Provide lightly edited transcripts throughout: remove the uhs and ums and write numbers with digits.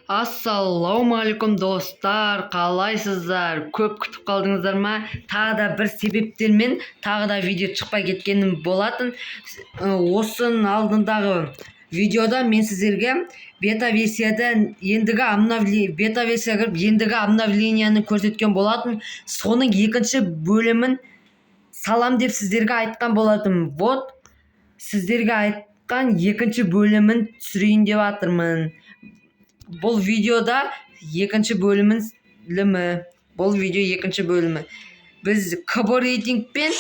Ассалаумағалейкум достар, қалайсыздар? Көп күтіп қалдыңыздар ма? Тағы да бір себептермен тағы да видео шықпай кеткенім болатын. Осының алдындағы видеода мен сіздерге бета-версияға кіріп ендігі обновленияны көрсеткен болатын. Соның екінші бөлімін салам деп сіздерге айтқан болатын. Вот сіздерге айтқан екінші бөлімін түсірейін деп жатырмын. Бұл видеода екінші бөлімі. Бұл видео екінші бөлімі. Біз КБ рейтинг пен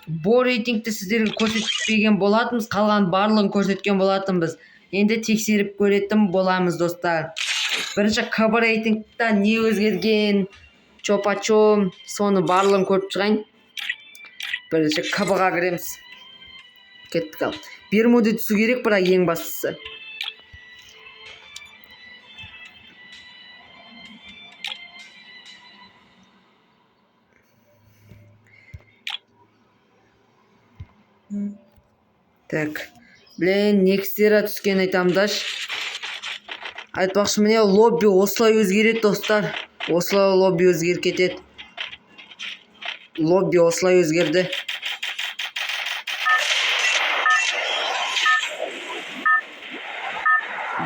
БО рейтингті сіздерге көрсетпеген болатынбыз, қалған барлығын көрсеткен болатынбыз. Енді тексеріп көретін боламыз достар. Бірінші КБ рейтингта не өзгерген, чопа-чом, соны барлығын көріп шығайын. Бірінші КБ-ға кіреміз. Кеттік ал. Бермуды түсу керек, бірақ ең бастысы. Так, блин, некстера түскен айтамдаш. Айтпақшы, міне лобби осылай өзгереді достар. Осылай лобби өзгеріп кетеді. Лобби осылай өзгерді.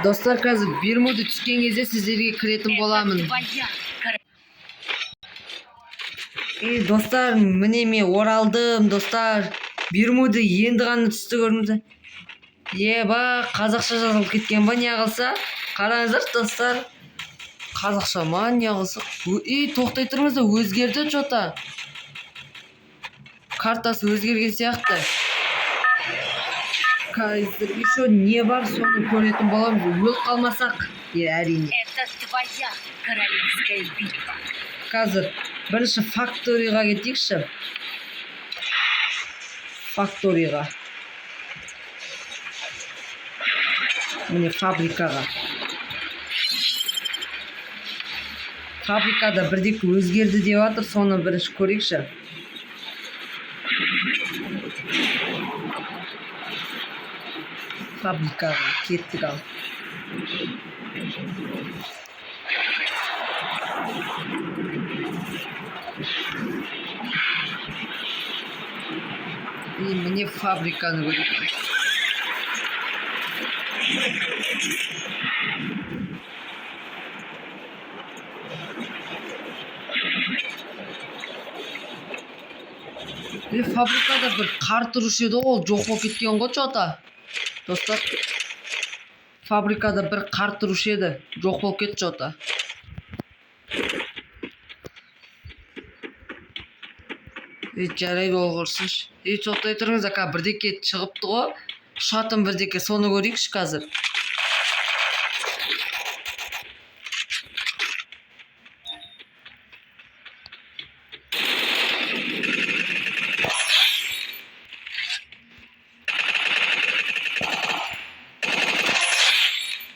Достар, қазір Бермуды түскен кезде сіздерге кіретін боламын. Достар, міне мен оралдым достар. Бермуды енді ғана түсті көрдіңіздер. Еба, қазақша жазылып кеткен ба не қылса? Қараңыздар достар. Қазақша ма не қылса? Тоқтай тұрыңыздар, өзгерді жота. Картасы өзгерген сияқты. Қазір еще не бар, соны көретін боламыз. Өліп қалмасақ, әрине. Қазір бірінші факториға кетейікші. Факториға. Міне фабрикаға. Фабрикада бірдекі өзгерді деп жатыр, соны бірінші көрейікші. Фабрикаға кеттік ал. Міне фабриканы көрейік. Фабрикада бір қар тұрушы еді, ол жоқ болып кеткен ғой жота. Достар, фабрикада бір қар тұрушы еді, жоқ болып кетті жота. Жарайды ол құрсыншы. Тоқтай тұрыңыз, ақа, бірдеке шығыпты ғой. Ұшатын бірдеке, соны көрейікші қазір.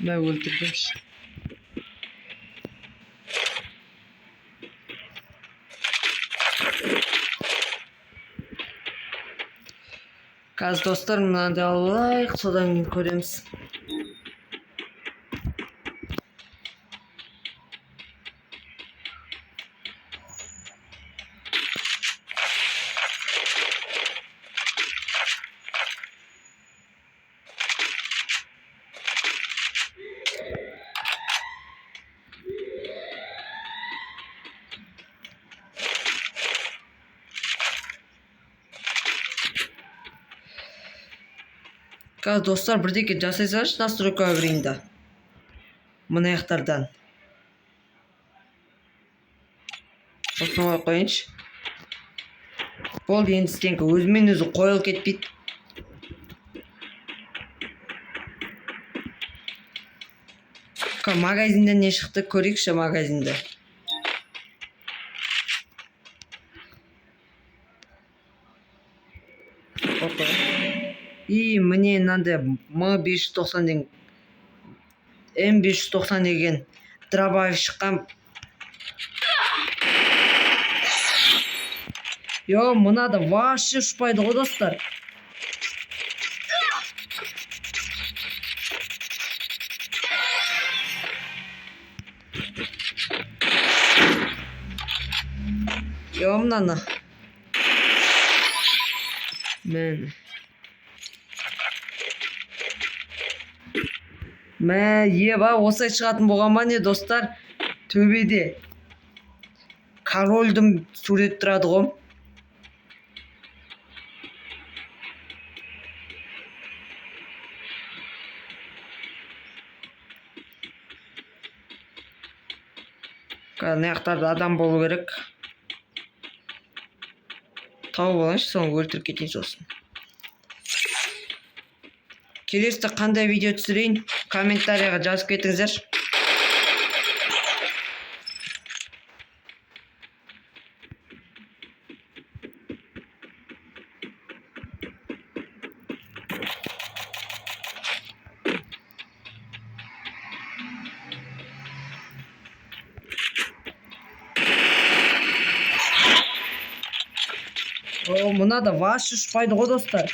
Мен өлтірдімші. Қазір достар, мынады алайық, содан кейін көреміз. Қазір достар, бірдеке жасайсаңыз, настройкаға кірейін да. Мына аяқтардан. Осыны қойыншы. Болды, енді стенка өзімен өзі қойылып кетпейді. Магазинде не шықты, көрейікші магазинде. Міне мынандай М590 деген, М590 деген дробовик шыққан. Мынада вообще ұшпайды ғой достар. мынаны. Мен. Еба осылай шығатын болған ба не достар? Төбеде корольдің суреті тұрады ғой. Мына жақтарда адам болу керек. Тауып алайыншы, соны өлтіріп кетейін сосын. Келесіде қандай видео түсірейін, комментарияға жазып кетіңіздер. Мына да ваш ұшпайды ғой достар.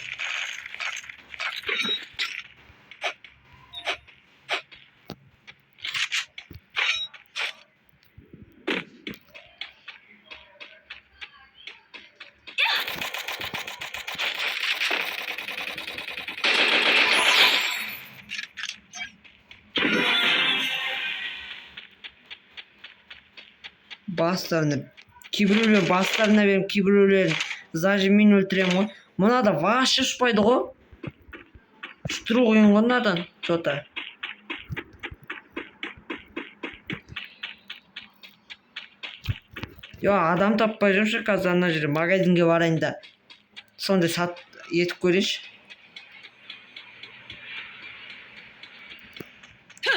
Бастарына, кейбіреулер бастарына беріп, кейбіреулер зажиммен өлтірем ғой. Мына да ваш ұшпайды ғой. Ұштыру қиын ғой мынадан, что-то. Адам таппай жүрші, қазір ана жерде магазинге барайын да. Сондай сат етіп көрейінші.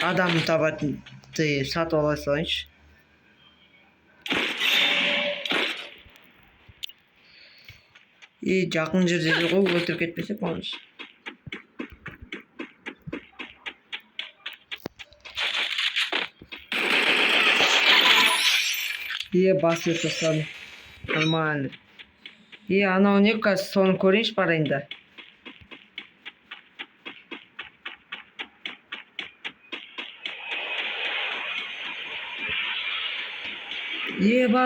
Адам табатын сатып ала салайыншы. Жақын жерде ғой, өлтіріп кетпесек болмаш. Бас өт тастадым. Нормально. Анау не қазір соны көрейінші барайын да.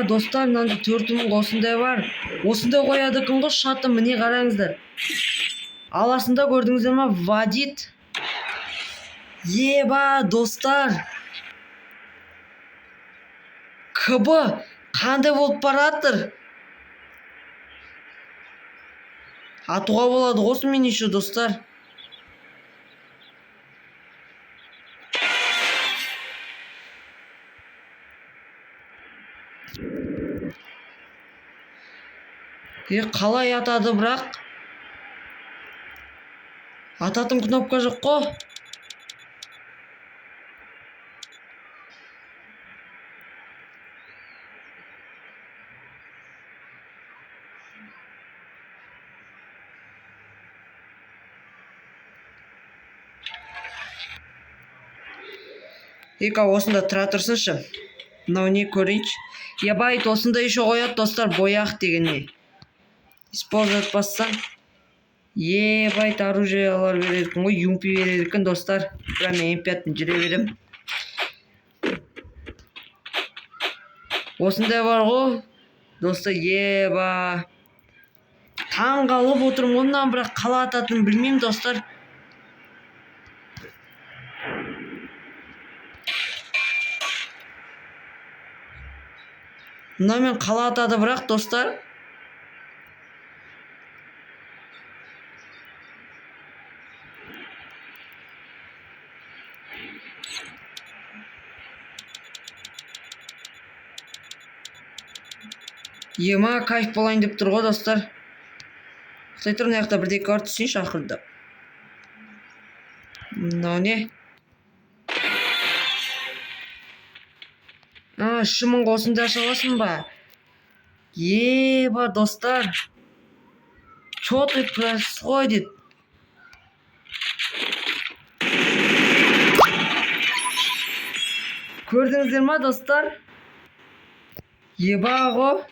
Достар, мынандай 4 мың осындай бар. Осындай қояды екен ғой шаты, міне қараңыздар. Аласында көрдіңіздер ма? Вадит. Достар. КБ қандай болып баратыр? Атуға болады осымен еще, достар. Қалай атады бірақ? Ататын кнопка жоқ қой. Осында тұра тұрсыншы. Мынау не көрейінші. Байт осында еще қояды достар, бояқ деген не. Использовать бассаң. Байт оружиялар береді ғой, юмпи береді екен достар. Прям М5 жүре берем. Осындай бар ғой достар. Таң қалып отырмын ондан, бірақ қала ататын білмеймін достар. Мына мен қала атады бірақ достар. Кайф болайын деп тұр ғой достар. Қытай тұр, мына жақта бірдекі бар, түсейінші ақырда. Мынау не? 3 мың осында аша аласың ба? Достар. Что тут происходит? Көрдіңіздер ма достар? Ғой.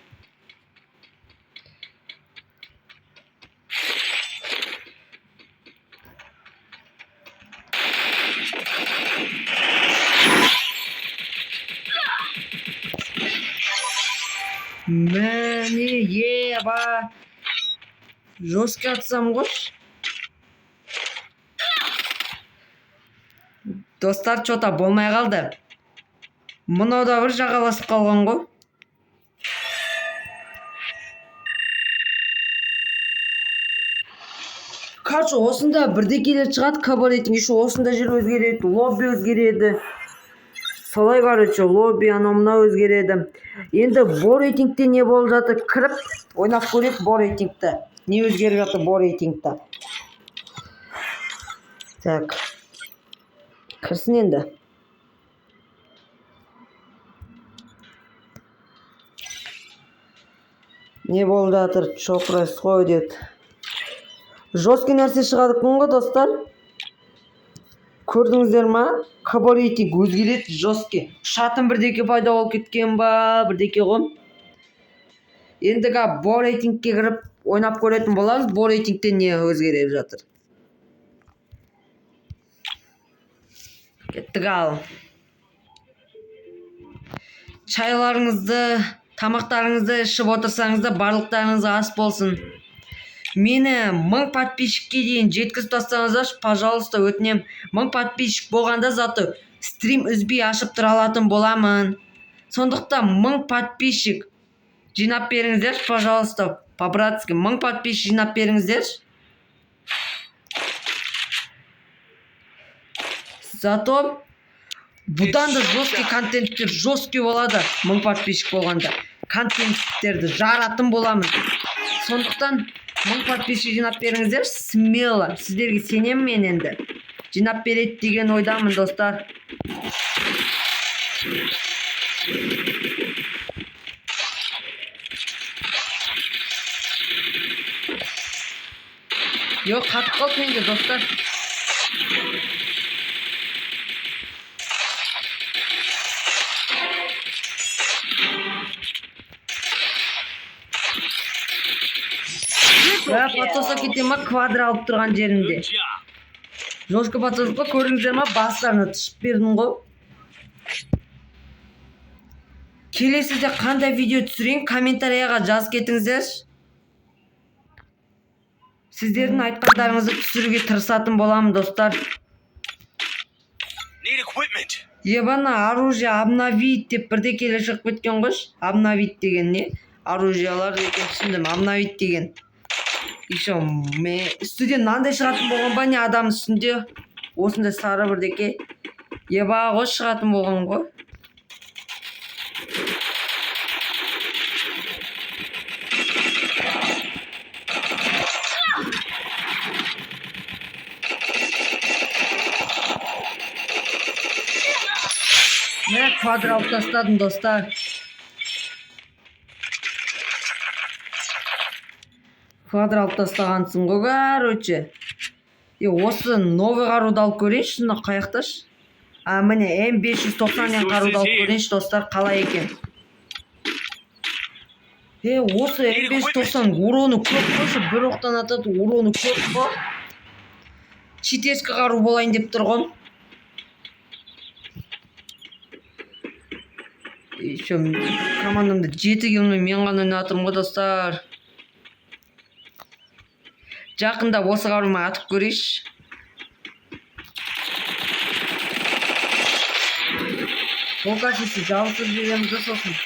Міне еба. Жестко атсам ғой. Достар, что-то болмай қалды. Мынау да бір жағаласып қалған ғой. Короче, осында бірдекелер шығады, кабаретің еще осында жер өзгереді, лобби өзгереді. Солай, короче, лобби анау мынау өзгереді. Енді бо рейтингте не болып жатыр? Кіріп, ойнап көрейік бо рейтингте. Не өзгеріп жатыр бо рейтингте? Так. Кірсін енді. Не болып жатыр? Что происходит? Жесткий нәрсе шығады екен ғой, достар. Көрдіңіздер ма? КБ рейтинг өзгереді, жесткий. Шатым бірдеке пайда болып кеткен ба, бірдеке ғой. Ендігі бо рейтингке кіріп ойнап көретін боламыз. Бо рейтингте не өзгеріп жатыр? Кеттік ал. Чайларыңызды, тамақтарыңызды ішіп отырсаңызда барлықтарыңызға ас болсын. Мені 1000 подписчикке дейін жеткізіп тастаңыздаршы, пожалуйста, өтінем. 1000 подписчик болғанда заты стрим үзбей ашып тұра алатын боламын. Сондықтан 1000 подписчик жинап беріңіздерші, пожалуйста, по-братски. 1000 подписчик жинап беріңіздерші. Зато бұдан да жесткий контенттер жесткий болады. 1000 подписчик болғанда контенттерді жаратын боламын. Сондықтан 1000 подписчик жинап беріңіздер, смело. Сіздерге сенемін мен енді. Жинап береді деген ойдамын, достар. Yok, қатып қалды менде, достар. Патоса кете ма, квадр алып тұрған жерінде. Жошқа патосқа көрдіңіздер ма, бастарына түшіп бердім ғой. Келесіде қандай видео түсірейін, комментарияға жазып кетіңіздер. Сіздердің айтқандарыңызды түсіруге тырысатын боламын, достар. Ебана, оружие обновить деп бірде келе шығып кеткен ғой. Обновить деген не? Оружиялар екен, түсіндім, обновить деген. Еще студент мынандай шығатын болған ба, не адам үстінде осындай сары бірдеке еба ғой шығатын болған ғой. Мен квадр алып тастадым, достар. Квадр алып тастағансың ғой, короче. Осы новый қаруды алып көрейінші, шына қаяқташ. Міне М590 қаруды алып көрейінші, достар, қалай екен. Осы М590 уроны көп қойшы, бір оқтан атады, уроны көп қой. Читерскі қару болайын деп тұрғын. Еще командамда 7 киломен мен ғана ойнатырмын ғой, достар. Жақында осы қаруыма атып көрейші. Ол кәсесі жабысып жібереміз сосын.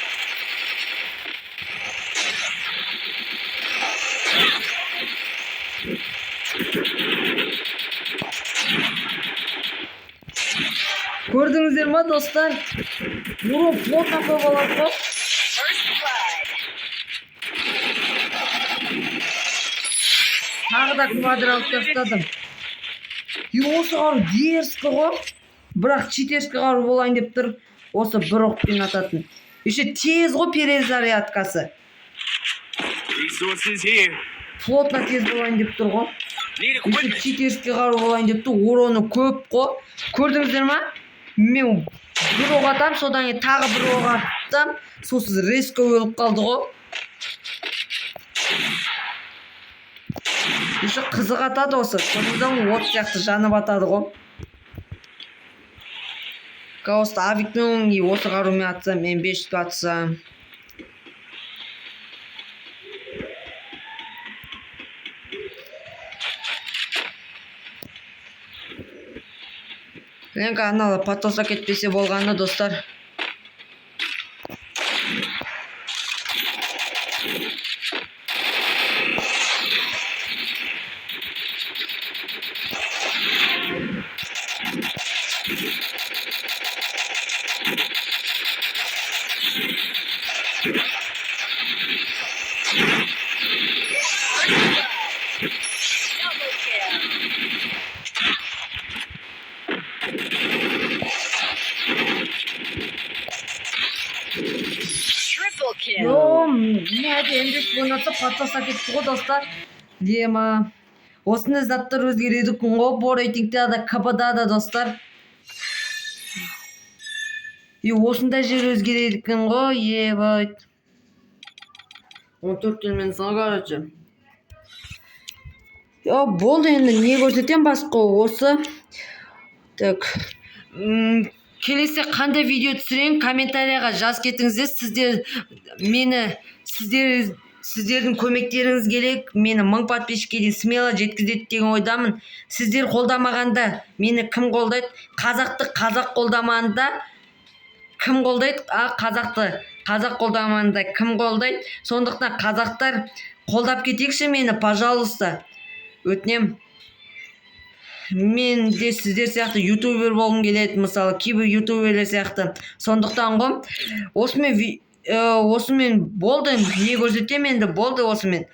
Көрдіңіздер ма, достар? Урон флотна көп болады ғой. Тағы да квадр алып тастадым. Осы қару дерскі ғой. Бірақ читерскі қару болайын деп тұр. Осы бір оқпен ататын. Еще тез ғой перезарядкасы. Флотна тез болайын деп тұр ғой. Еще читерскі қару болайын деп тұр. Уроны көп ғой. Көрдіңіздер ма? Мен бір оқ атам, содан тағы бір оқ атам. Сосын резко өліп қалды ғой. Еще қызық атады осы. Содан от сияқты жанып атады ғой. Кауысты авикпен осы қарумен атсам, мен 500 атсам. Ленка аналы патоса кетпесе болғаны достар. Triple kill. Не әдемдік болмаса патоса кетті ғой достар. Лема. Осындай заттар өзгереді күн ғой. Бұл рейтингте да КБ-да да достар. Осындай жер өзгереді күн ғой. Ебать. 14 тілмен саңа короче. Болды енді не көрсетем басқа осы. Так. Келесі қандай видео түсірейін комментарияға жаз кетіңіздер. Сіздердің көмектеріңіз керек. Мені 1000 подписчикке дейін смело жеткізеді деген ойдамын. Сіздер қолдамағанда мені кім қолдайды? Қазақты қазақ қолдамағанда кім қолдайды? Қазақты қазақ қолдамағанда кім қолдайды? Сондықтан қазақтар қолдап кетейікші мені, пожалуйста. Өтінем. Мен де сіздер сияқты ютубер болғым келеді, мысалы кейбір ютуберлер сияқты. Сондықтан ғой осымен болды, не көрсетем енді, болды осымен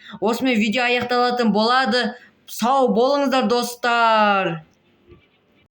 видео аяқталатын болады. Сау болыңыздар достар.